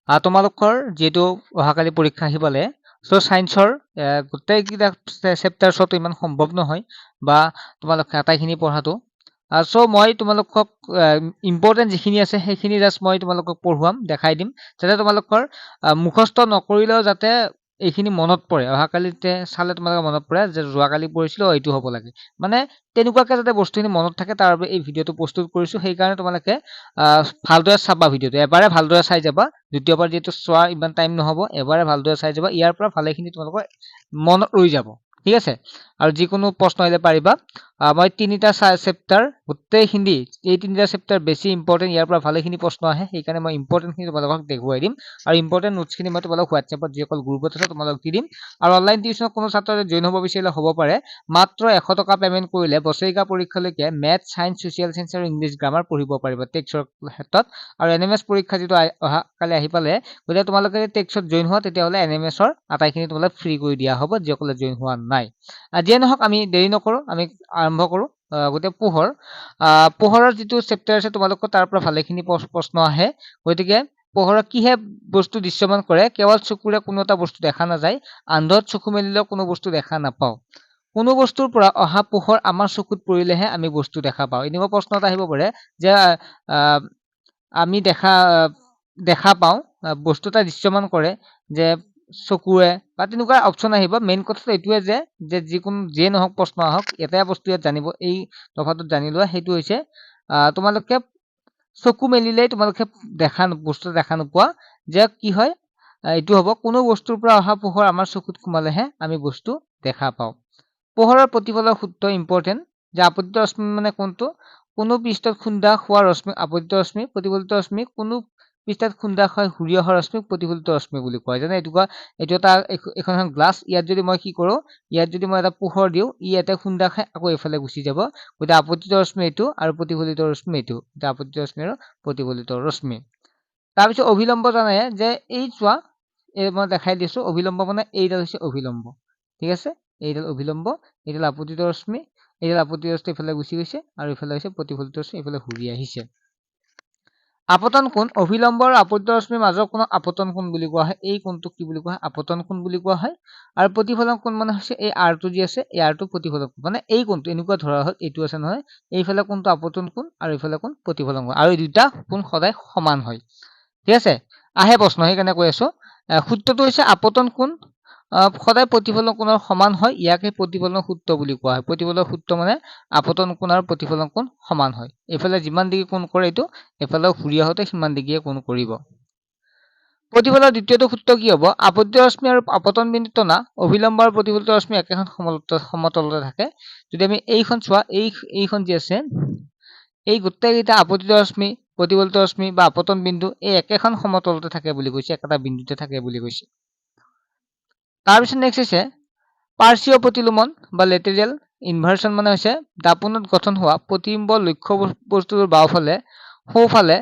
তোমালোকৰ যেহেতু অহাকালি পৰীক্ষা আহিবলে চ' ছায়েন্সৰ গোটেইকেইটা চেপ্টাৰ্ছতো ইমান সম্ভৱ নহয় বা তোমালোক আটাইখিনি পঢ়াটো চ' মই তোমালোকক ইম্পৰ্টেণ্ট যিখিনি আছে সেইখিনি জাষ্ট মই তোমালোকক পঢ়ুৱাম দেখাই দিম যাতে তোমালোকৰ মুখস্থ নকৰিলেও যাতে এইখিনি মনত পৰে অহাকালিতে চালে তোমালোকৰ মনত পৰে যে যোৱাকালি পঢ়িছিলো এইটো হ'ব লাগে মানে তেনেকুৱাকে যাতে বস্তুখিনি মনত থাকে তাৰ বাবে এই ভিডিঅ'টো প্ৰস্তুত কৰিছো সেইকাৰণে তোমালোকে ভালদৰে চাবা ভিডিঅ'টো এবাৰে ভালদৰে চাই যাবা দ্বিতীয়বাৰ যিহেতু চোৱা ইমান টাইম নহ'ব এবাৰে ভালদৰে চাই যাবা ইয়াৰ পৰা ভালেখিনি তোমালোকৰ মনত ৰৈ যাব ঠিক আছে আৰু যিকোনো প্ৰশ্ন আহিলে পাৰিবা মই তিনিটা চেপ্টাৰ গোটেইখিনি এই তিনিটা চেপ্টাৰ বেছি ইম্পৰ্টেণ্ট ইয়াৰ পৰা ভালেখিনি প্ৰশ্ন আহে সেইকাৰণে মই ইম্পৰ্টেণ্টখিনি তোমালোকক দেখুৱাই দিম আৰু ইম্পৰ্টেণ্ট নোটছখিনি মই তোমালোক হোৱাটছএপত যিসকল গ্ৰুপত আছে তোমালোক দি দিম আৰু অনলাইন টিউচনত কোনো ছাত্ৰ জইন হ'ব বিচাৰিলে হ'ব পাৰে মাত্ৰ 100 টকা পেমেন্ট কৰিলে বছৰিকা পৰীক্ষালৈকে মেথ সায়েন্স ছ'চিয়েল সায়েন্স আৰু ইংলিছ গ্ৰামাৰ পঢ়িব পাৰিব টেক্সৰ ক্ষেত্ৰত আৰু এনএমএছ পৰীক্ষা যিটো অহা কালি আহি পালে গতিকে তোমালোকে টেক্সত জইন হোৱা তেতিয়াহ'লে এনএমএছৰ আটাইখিনি তোমালোক ফ্ৰী কৰি দিয়া হ'ব যিসকলে জইন হোৱা নাই যিয়ে নহওক আমি দেৰি নকৰো আমি আৰম্ভ কৰো গতিকে পোহৰৰ যিটো চেপ্টাৰ আছে তোমালোকৰ তাৰ পৰা ভালেখিনি প্ৰশ্ন আহে গতিকে পোহৰত কিহে বস্তু দৃশ্যমান কৰে কেৱল চকুৰে কোনো এটা বস্তু দেখা নাযায় আন্ধাৰত চকু মেলিলেও কোনো বস্তু দেখা নাপাওঁ কোনো বস্তুৰ পৰা অহা পোহৰ আমাৰ চকুত পৰিলেহে আমি বস্তু দেখা পাওঁ এনেকুৱা প্ৰশ্ন এটা আহিব পাৰে যে আমি দেখা পাওঁ বস্তু এটা দৃশ্যমান কৰে যে চকুৰে বা তেনেকুৱা অপচন আহিব মেইন কথাটো এইটোৱে যে যিয়ে নহওক প্ৰশ্ন আহক এটাই বস্তু ইয়াত জানিব এই তফাতত জানি লোৱা সেইটো হৈছে তোমালোকে চকু মেলিলেই তোমালোকে বস্তু দেখা নোপোৱা যে কি হয় এইটো হ'ব কোনো বস্তুৰ পৰা অহা পোহৰ আমাৰ চকুত সোমালেহে আমি বস্তু দেখা পাওঁ পোহৰৰ প্ৰতিফলন সূত্ৰ ইম্পৰ্টেণ্ট যে আপতিত ৰশ্মি মানে কোনটো কোনো পৃষ্ঠত খুন্দা হোৱা ৰশ্মি আপতিত ৰশ্মি প্ৰতিফলিত ৰশ্মি কোনো পৃষ্ঠত খুন্দা হয় ঘূৰি অহা ৰশ্মিক প্ৰতিফলিত ৰশ্মি বুলি কয় যেনে এইটো এটা এখন গ্লাছ ইয়াত যদি মই কি কৰোঁ ইয়াত যদি মই এটা পোহৰ দিওঁ ই এটা খুন্দা খাই আকৌ এইফালে গুচি যাব গতিকে আপতিত ৰশ্মি এইটো আৰু প্ৰতিফলিত ৰশ্মি এইটো এটা আপতিত ৰশ্মি আৰু প্ৰতিফলিত ৰশ্মি তাৰপিছত অভিলম্ব জানে যে এই চোৱা মই দেখাই দিছো অভিলম্ব মানে এইডাল হৈছে অভিলম্ব ঠিক আছে এইডাল অভিলম্ব এইডাল আপতিত ৰশ্মি এইডাল আপতিত ৰশ্মি ইফালে গুচি গৈছে আৰু ইফালে হৈছে প্ৰতিফলিত ৰশ্মি ইফালে ঘূৰি আহিছে আপতন কোণ অভিলম্ব আৰু আপতিত ৰশ্মিৰ মাজৰ কোণক আপতন কোণ বুলি কোৱা হয় এই কোণটোক কি বুলি কোৱা হয় আপতন কোণ বুলি কোৱা হয় আৰু প্ৰতিফলন কোণ মানে হৈছে এই আৰটো যি আছে এই আৰটো প্ৰতিফলন কোণ মানে এই কোণটো এনেকুৱা ধৰা হ'ল এইটো আছে নহয় এইফালে কোণটো আপতন কোণ আৰু এইফালে কোণ প্ৰতিফলন কোণ আৰু এই দুটা কোণ সদায় সমান হয় ঠিক আছে আহে প্ৰশ্ন সেইকাৰণে কৈ আছো সূত্ৰটো হৈছে আপতন কোণ সদায় প্ৰতিফলন কোণৰ সমান হয় ইয়াকে প্ৰতিফলনৰ সূত্ৰ বুলি কোৱা হয় প্ৰতিফলনৰ সূত্ৰ মানে আপতন কোণ আৰু প্ৰতিফলন কোণ সমান হয় এইফালে যিমান ডিগ্ৰী কোণ কৰে এইটো এফালে ঘূৰি আহোঁতে সিমান ডিগ্ৰীয়ে কোণ কৰিব প্ৰতিফলনৰ দ্বিতীয়টো সূত্ৰ কি হ'ব আপতিত ৰশ্মি আৰু আপতন বিন্দু টনা অভিলম্ব আৰু প্ৰতিফলিত ৰশ্মি একেখন সমতলতে থাকে যদি আমি এইখন চোৱা এইখন যি আছে এই গোটেইকেইটা আপতিত ৰশ্মি প্ৰতিফলিত ৰশ্মি বা আপতন বিন্দু এই একেখন সমতলতে থাকে বুলি কৈছে একেটা বিন্দুতে থাকে বুলি কৈছে তাৰপিছত নেক্সট হৈছে পাৰ্শ্বীয় প্ৰতিলোমন বা লেটেৰিয়েল ইনভাৰ্সন মানে হৈছে দাপোনত গঠন হোৱা প্ৰতিবিম্ব লক্ষ্য বস্তুৰ বাওঁফালে সোঁফালে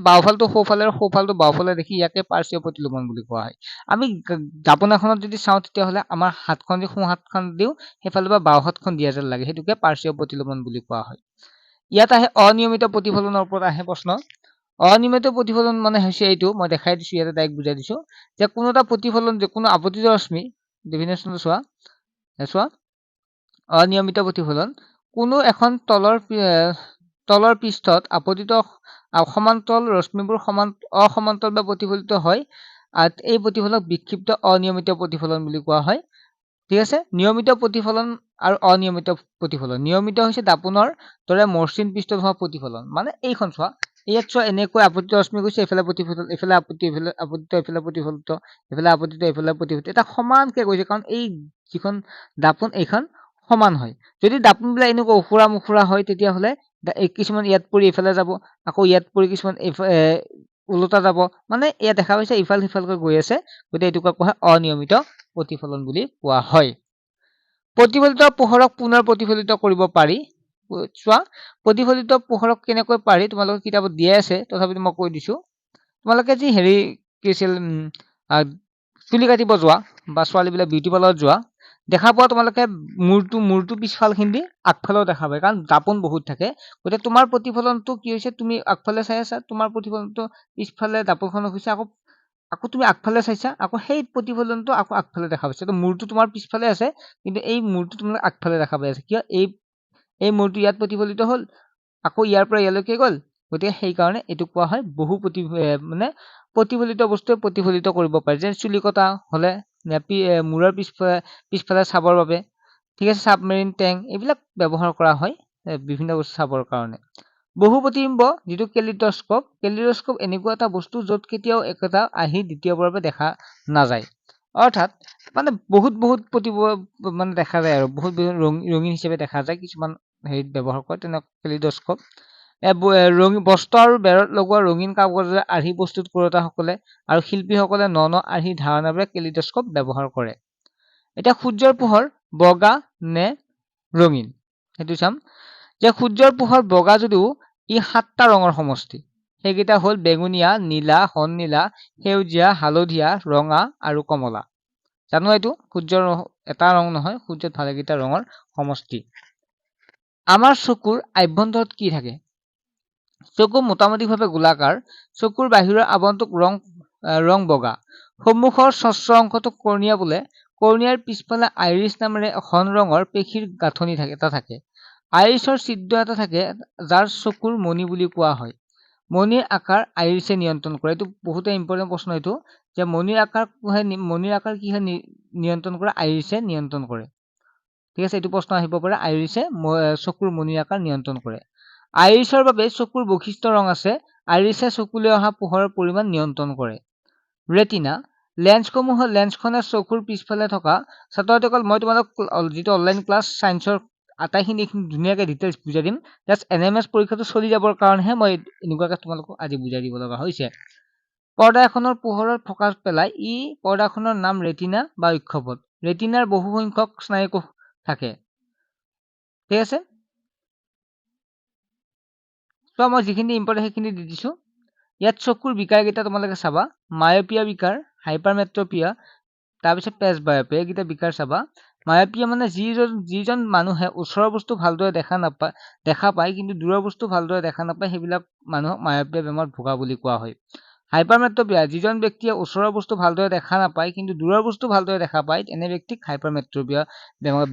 বাওঁফালটো সোঁফালে আৰু সোঁফালটো বাওঁফালে দেখি ইয়াকে পাৰ্শ্বীয় প্ৰতিলোমন বুলি কোৱা হয় আমি দাপোন এখনত যদি চাওঁ তেতিয়াহ'লে আমাৰ হাতখন যদি সোঁ হাতখন দিওঁ সেইফালে বা বাওঁ হাতখন দিয়া যেন লাগে সেইটোকে পাৰ্শ্বীয় প্ৰতিলোমন বুলি কোৱা হয় ইয়াত আহে অনিয়মিত প্ৰতিফলনৰ ওপৰত আহে প্ৰশ্ন অনিয়মিত প্ৰতিফলন মানে হৈছে এইটো মই দেখাই দিছো ইয়াতে ডাইৰেক্ট বুজাই দিছো যে কোনো এটা প্ৰতিফলন যে কোনো আপতিত ৰশ্মি ডেফিনেশ্যনটো চোৱা অনিয়মিত প্ৰতিফলন কোনো এখন তলৰ পৃষ্ঠত আপতিত সমান্তৰাল ৰশ্মিবোৰ অসমান্তৰাল বা প্ৰতিফলিত হয় এই প্ৰতিফলনক বিক্ষিপ্ত অনিয়মিত প্ৰতিফলন বুলি কোৱা হয় ঠিক আছে নিয়মিত প্ৰতিফলন আৰু অনিয়মিত প্ৰতিফলন নিয়মিত হৈছে দাপোনৰ দৰে মসৃণ পৃষ্ঠত হোৱা প্ৰতিফলন মানে এইখন চোৱা ইয়াত চোৱা এনেকৈ আপতিত ৰশ্মি গৈছে এইফালে প্ৰতিফলন এইফালে আপতিত এইফালে প্ৰতিফলিত এইফালে আপতিত এইফালে প্ৰতিফলিত এটা সমানকে গৈছে কাৰণ এই যিখন দাপোন এইখন সমান হয় যদি দাপোনবিলাক এনেকৈ ওখুৰা মুখুৰা হয় তেতিয়াহ'লে কিছুমান ইয়াত পৰি এইফালে যাব আকৌ ইয়াত পৰি কিছুমান ওলোটা যাব মানে ইয়াত দেখা পাইছে ইফাল সিফালকৈ গৈ আছে গতিকে এইটোক কোৱা হয় অনিয়মিত প্ৰতিফলন বুলি কোৱা হয় প্ৰতিফলিত পোহৰক পুনৰ প্ৰতিফলিত কৰিব পাৰি চোৱা প্ৰতিফলিত পোহৰক কেনেকৈ পাৰি তোমালোকৰ কিতাপত দিয়া আছে তথাপিতো মই কৈ দিছো তোমালোকে যি হেৰি কি আছিল চুলি কাটিব যোৱা বা ছোৱালীবিলাক বিউটি পাৰ্লাৰত যোৱা দেখা পোৱা তোমালোকে মূৰটো পিছফালখিনি আগফালেও দেখা পায়, কাৰণ দাপোন বহুত থাকে। গতিকে তোমাৰ প্ৰতিফলনটো কি হৈছে, তুমি আগফালে চাই আছা, তোমাৰ প্ৰতিফলনটো পিছফালে দাপোনখনক হৈছে, আকৌ তুমি আগফালে চাইছা, আকৌ সেই প্ৰতিফলনটো আকৌ আগফালে দেখা পাইছা। তো মূৰটো তোমাৰ পিছফালে আছে, কিন্তু এই মূৰটো তোমালোকে আগফালে দেখা পাই আছে। কিয়? এই মূৰটো ইয়াত প্ৰতিফলিত হ'ল, আকৌ ইয়াৰ পৰা ইয়ালৈকে গ'ল। গতিকে সেইকাৰণে এইটো কোৱা হয় মানে প্ৰতিফলিত বস্তুৱে প্ৰতিফলিত কৰিব পাৰে। যেনে চুলি কটা হ'লে মূৰৰ পিছফালে চাবৰ বাবে, ঠিক আছে, ছাবমেৰিন টেংক এইবিলাক ব্যৱহাৰ কৰা হয় বিভিন্ন বস্তু চাবৰ কাৰণে। বহু প্ৰতিবিম্ব যিটো কেলিডস্কোপ এনেকুৱা এটা বস্তু য'ত কেতিয়াও একোটা আহি দ্বিতীয়বাৰৰ বাবে দেখা নাযায়। অৰ্থাৎ মানে বহুত মানে দেখা যায় আৰু বহুত ৰঙীন হিচাপে দেখা যায়, কিছুমান হেৰিত ব্যৱহাৰ কৰে, তেনেকুৱা কেলিডস্কোপ। বস্ত্ৰ আৰু বেৰত লগোৱা ৰঙীন কাগজেৰে আৰ্হি প্ৰস্তুত কৰোঁতাসকলে আৰু শিল্পীসকলে ন আৰ্হি ধাৰণাবোৰে কেলিডস্কোপ ব্যৱহাৰ কৰে। এতিয়া সূৰ্যৰ পোহৰ বগা নে ৰঙীন সেইটো চাম। যে সূৰ্যৰ পোহৰ বগা যদিও ই 7টা ৰঙৰ সমষ্টি। সেইকেইটা হ'ল বেঙুনীয়া, নীলা, সননীলা, সেউজীয়া, হালধীয়া, ৰঙা আৰু কমলা। জানো এইটো সূৰ্যৰ এটা ৰং নহয়, সূৰ্যত ভালেকেইটা ৰঙৰ সমষ্টি। আমাৰ চকুৰ আভ্যন্তৰত কি থাকে? চকু মোটামুটিভাৱে গোলাকাৰ। চকুৰ বাহিৰৰ আৱৰণটোক ৰং বগা। সন্মুখৰ স্বচ্ছ অংশটোক কৰ্ণিয়া বোলে। কৰ্ণিয়াৰ পিছফালে আইৰিছ নামেৰে ঘন ৰঙৰ পেশীৰ গাঁথনি এটা থাকে। আইৰিছৰ ছিদ্ৰ এটা থাকে, যাৰ চকুৰ মণি বুলি কোৱা হয়। মণিৰ আকাৰ আইৰিছে নিয়ন্ত্ৰণ কৰে। এইটো বহুতে ইম্পৰ্টেণ্ট প্ৰশ্ন এইটো, যে মণিৰ আকাৰ কিহে নিয়ন্ত্ৰণ কৰে? আইৰিছে নিয়ন্ত্ৰণ কৰে। ঠিক আছে, এইটো প্ৰশ্ন আহিব পাৰে, আইৰিছে চকুৰ মণিৰ আকাৰ নিয়ন্ত্ৰণ কৰে। আইৰিছৰ বাবে চকুৰ বৈশিষ্ট্য ৰং আছে। আইৰিছে চকুলৈ অহা পোহৰৰ পৰিমাণ নিয়ন্ত্ৰণ কৰে। ৰেটিনা লেন্সখনে চকুৰ পিছফালে থকা, ছাত্ৰ-ছাত্ৰীসকল মই তোমালোক যিটো অনলাইন ক্লাছ ছায়েন্সৰ আটাইখিনি ধুনীয়াকৈ ডিটেইলছ বুজাই দিম। জাষ্ট NMS পৰীক্ষাটো চলি যাবৰ কাৰণেহে মই এনেকুৱাকৈ তোমালোকক আজি বুজাই দিব লগা হৈছে। পৰ্দা এখনৰ পোহৰৰ ফকাচ পেলাই পৰ্দাখনৰ নাম ৰেটিনা বা অক্ষপট। ৰেটিনাৰ বহু সংখ্যক স্নায়ুকোষ থাকে। ঠিক আছে, চ' মই যিখিনি ইম্পৰ্টেণ্ট সেইখিনি দি দিছোঁ। ইয়াত চকুৰ বিকাৰকেইটা তোমালোকে চাবা। মায়পিয়া বিকাৰ, হাইপাৰমেট্ৰপিয়া, তাৰপিছত প্ৰেছবায়পিয়া, এইকেইটা বিকাৰ চাবা। মায়পিয়া মানে যিজন মানুহে ওচৰৰ বস্তু ভালদৰে দেখা পায় কিন্তু দূৰৰ বস্তু ভালদৰে দেখা নাপায়, সেইবিলাক মানুহক মায়পিয়া বেমাৰত ভোগা বুলি কোৱা হয়। হাইপাৰমেট্ৰপিয়া, যিজন ব্যক্তিয়ে ওচৰৰ বস্তু ভালদৰে দেখা নাপায় কিন্তু দূৰৰ বস্তু ভালদৰে দেখা পায়, এনে ব্যক্তিক হাইপাৰমেট্ৰপিয়া বেমাৰত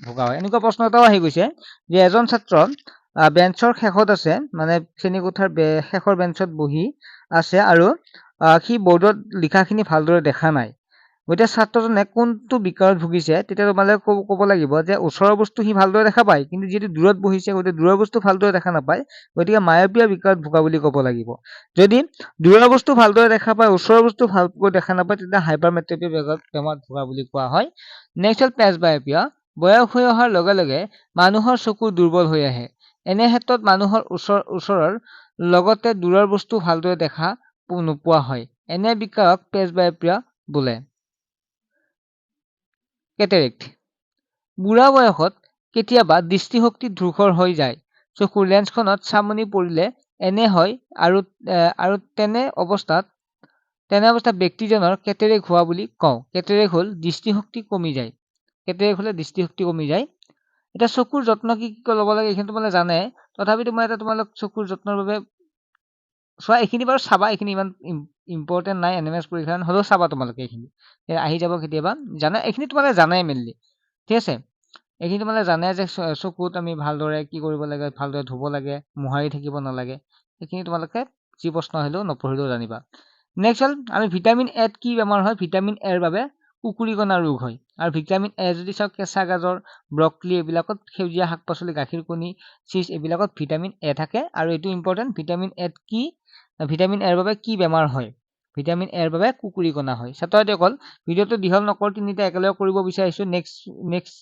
ভোগা হয়। এনেকুৱা প্ৰশ্ন এটাও আহি গৈছে যে এজন ছাত্ৰ বেঞ্চৰ শেষত আছে, মানে শ্ৰেণীকোঠাৰ শেষৰ বেঞ্চত বহি আছে আৰু সি বৰ্ডত লিখাখিনি ভালদৰে দেখা নাই। গতিকে ছাত্ৰজনে কোনটো বিকাৰত ভুগিছে? তেতিয়া তোমালোকে ক'ব লাগিব যে ওচৰৰ বস্তু সি ভালদৰে দেখা পায়, কিন্তু যিহেতু দূৰত বহিছে গতিকে দূৰৰ বস্তু ভালদৰে দেখা নাপায়, গতিকে মায়পিয়া বিকাৰত ভোগা বুলি ক'ব লাগিব। যদি দূৰৰ বস্তু ভালদৰে দেখা পায়, ওচৰৰ বস্তু ভালকৈ দেখা নাপায়, তেতিয়া হাইপাৰমেট্ৰপিয়া বেমাৰত ভোগা বুলি কোৱা হয়। নেক্সট হ'ল প্ৰেছবায়পিয়া। বয়স হৈ অহাৰ লগে লগে মানুহৰ চকু দুৰ্বল হৈ আহে। এনে ক্ষেত্ৰত মানুহৰ ওচৰৰ লগতে দূৰৰ বস্তু ভালদৰে দেখা নোপোৱা হয়। এনে বিকাৰক প্ৰেছবায়পিয়া বোলে। কেটেৰেক্ট। বুঢ়া বয়সত কেতিয়াবা দৃষ্টিশক্তি ধূসৰ হৈ যায়। চকুৰ লেন্সখনত চামনি পৰিলে এনে হয় আৰু তেনে অৱস্থাত ব্যক্তিজনৰ কেটেৰেক্ট হোৱা বুলি কওঁ। কেটেৰেক্ট হ'ল দৃষ্টিশক্তি কমি যায়। কেটেৰেক্ট হ'লে দৃষ্টিশক্তি কমি যায়। এতিয়া চকুৰ যত্ন কি ল'ব লাগে এইখিনি তোমালোকে জানে, তথাপিতো মই তোমালোক চকুৰ যত্নৰ বাবে চোৱা, এইখিনি বাৰু চাবা, এইখিনি ইমান ইম্পৰ্টেণ্ট নাই NMS পৰীক্ষা, হ'লেও চাবা তোমালোকে, এইখিনি আহি যাব কেতিয়াবা। এইখিনি তোমালোকে জানাই মেইনলি। ঠিক আছে, এইখিনি তোমালোকে জানে যে চকুত আমি ভালদৰে কি কৰিব লাগে, ভালদৰে ধুব লাগে, মোহাৰি থাকিব নালাগে। এইখিনি তোমালোকে যি প্ৰশ্ন আহিলেও নপঢ়িলেও জানিবা। নেক্সট হ'ল আমি ভিটামিন এত কি বেমাৰ হয়? ভিটামিন এৰ বাবে কুকুৰিকণা ৰোগ হয়। আৰু ভিটামিন এ যদি চাওঁ, কেঁচা গাজৰ, ব্ৰকলি এইবিলাকত, সেউজীয়া শাক পাচলি, গাখীৰ, কণী, চীজ এইবিলাকত ভিটামিন এ থাকে। আৰু এইটো ইম্পৰ্টেণ্ট, ভিটামিন এত কি, ভিটামিন এৰ বাবে কি বেমাৰ হয়? ভিটামিন এৰ বাবে কুকুৰিকণা হয়। ছাত্ৰ-ছাত্ৰীসকল ভিডিঅ'টো দীঘল নকৰোঁ, তিনিটা একেলগে কৰিব বিচাৰিছোঁ। নেক্সট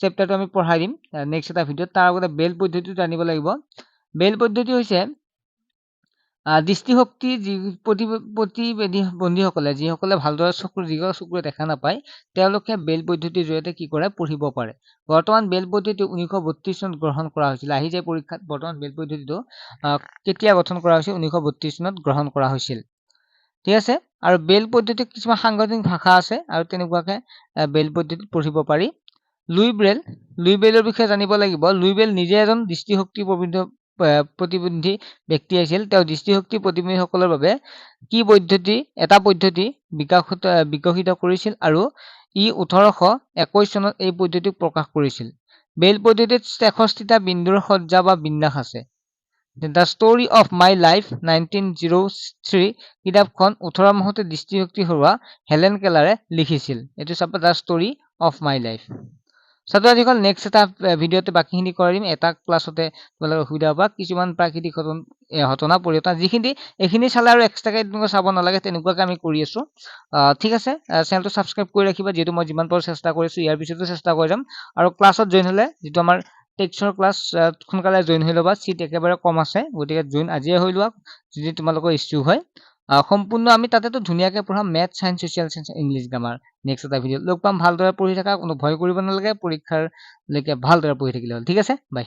চেপ্টাৰটো আমি পঢ়াই দিম নেক্সট এটা ভিডিঅ'ত। তাৰ আগতে বেল পদ্ধতিটো জানিব লাগিব। বেল পদ্ধতি হৈছে দৃষ্টিশক্তি প্ৰতিবন্ধীসকলে, যিসকলে ভালদৰে চকুৰে দেখা নাপায়, তেওঁলোকে বেল পদ্ধতিৰ জৰিয়তে কি কৰে? পঢ়িব পাৰে। বৰ্তমান বেল পদ্ধতি 1932 চনত গ্ৰহণ কৰা হৈছিল। আহি যায় পৰীক্ষাত বৰ্তমান বেল পদ্ধতিটো কেতিয়া গঠন কৰা হৈছিল? 1932 চনত গ্ৰহণ কৰা হৈছিল। ঠিক আছে আৰু বেল পদ্ধতিত কিছুমান সাংগঠনিক ভাষা আছে আৰু তেনেকুৱাকে বেল পদ্ধতিত পঢ়িব পাৰি লুই বেলৰ বিষয়ে জানিব লাগিব লুই বেল নিজে এজন দৃষ্টিশক্তি প্ৰতিবন্ধী ব্যক্তি আছিল তেওঁ দৃষ্টিশক্তি প্ৰতিবন্ধীসকলৰ বাবে কি পদ্ধতি এটা পদ্ধতি বিকশিত কৰিছিল আৰু ই 1821 চনত এই পদ্ধতিক প্ৰকাশ কৰিছিল বেল পদ্ধতিত 63টা বিন্দুৰ সজ্জা বা বিন্যাস আছে the story of my life 1903 কিতাপখন 18 মাহতে দৃষ্টিশক্তি হেৰুওৱা হেলেন কেলাৰে লিখিছিল এইটো চাবা the story of my life ছাত্ৰ ছাত্ৰীসকল নেক্সট এটা ভিডিঅ'তে বাকীখিনি কৰি দিম এটা ক্লাছতে তোমালোকৰ অসুবিধা হ'ব কিছুমান প্ৰাকৃতিক ঘটনা পৰিঘটনা যিখিনি এইখিনি চালে আৰু এক্সট্ৰাকে তোমালোকে চাব নালাগে তেনেকুৱাকে আমি কৰি আছো ঠিক আছে চেনেলটো ছাবস্ক্ৰাইব কৰি ৰাখিবা যিহেতু মই যিমান পাৰো চেষ্টা কৰিছো ইয়াৰ পিছতো চেষ্টা কৰি যাম আৰু ক্লাছত জইন হ'লে যিটো আমাৰ টেক্সৰ ক্লাছ সোনকালে জইন হৈ ল'বা চিট একেবাৰে কম আছে গতিকে জইন আজিয়ে হৈ লোৱা যদি তোমালোকৰ ইচ্ছুক হয় সম্পূৰ্ণ আমি তাতেতো ধুনীয়াকে পঢ়াম math science social science English grammar next এটা ভিডিঅ' লগ পাম ভালদৰে পঢ়ি থাকা কোনো ভয় কৰিব নালাগে পৰীক্ষাৰ লৈকে ভালদৰে পঢ়ি থাকিলে হ'ল ঠিক আছে বাই